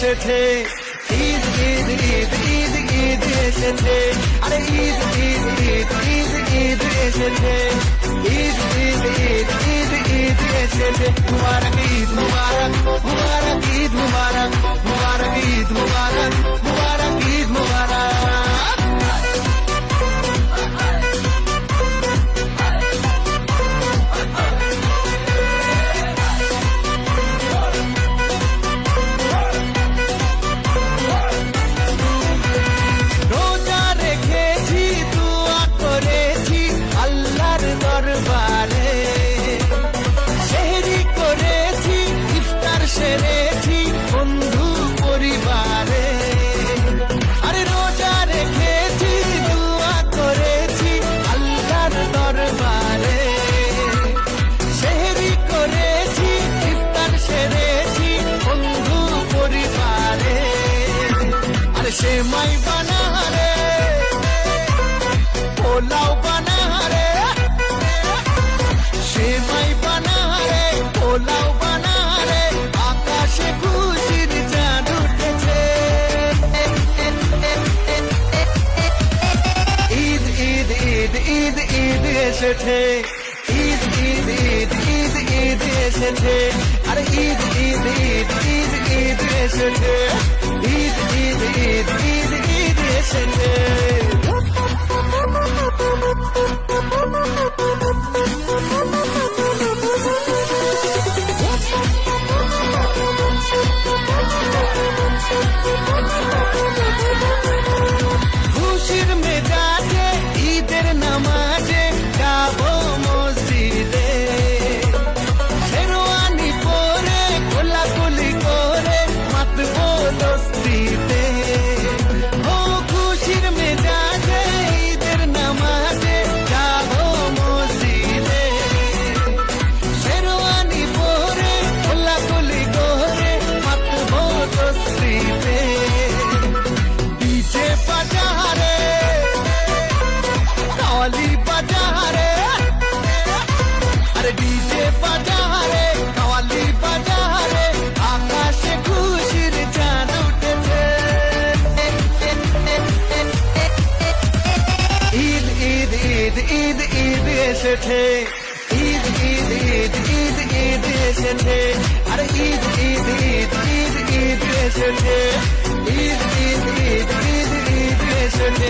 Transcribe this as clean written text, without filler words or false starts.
এসেছে, ঈদ ঈদ ঈদ ঈদ ঈদ এসেছে, আরে ঈদ ঈদ ঈদ ঈদ ঈদ এসেছে, ঈদ ঈদ ঈদ ঈদ ঈদ এসেছে। মুবারক ঈদ মুবারক, মুবারক ঈদ মুবারক, মুবারক ঈদ মুবারক, মুবারক ঈদ মুবারক। সেরেছি বন্ধু পরিবারে, আরে রোজা রেখেছি দুয়া করেছি আল্লাহর দরবারে, সেহরি করেছি ইফতার সেরেছি বন্ধু পরিবারে, আরে সেমাই বানারে পোলাও বানারে, সেমাই বানারে পোলাও বানারে, আকাশে খুশির চাঁদ উঠেছে। ঈদ ঈদ ঈদ ঈদ ঈদ এসেছে, ঈদ ঈদ ঈদ ঈদ ঈদ এসেছে, আরে ঈদ ঈদ ঈদ ঈদ ঈদ এসেছে, ঈদ ঈদ ঈদ ঈদ ঈদ এসেছে। খুশির মেজাজে ঈদের নামাজে যাবো মসজিদে, শেরওয়ানি পরে কোলাকুলি করে মাতবো দস্তিতে। ও খুশির মেজাজে ঈদের নামাজে যাবো মসজিদে, শেরওয়ানি পরে কোলাকুলি করে মাতবো দস্তিতে। ডিজে বাজারে কাওয়ালি বাজারে, আরে ডিজে বাজারে কাওয়ালি বাজারে, আকাশে খুশির চাঁদ উঠেছে। ঈদ ঈদ ঈদ ঈদ ঈদ এসেছে, ঈদ ঈদ ঈদ ঈদ ঈদ এসেছে, আরে ঈদ ঈদ ঈদ ঈদ ঈদ এসেছে, ঈদ ঈদ ঈদ ঈদ ঈদ এসেছে।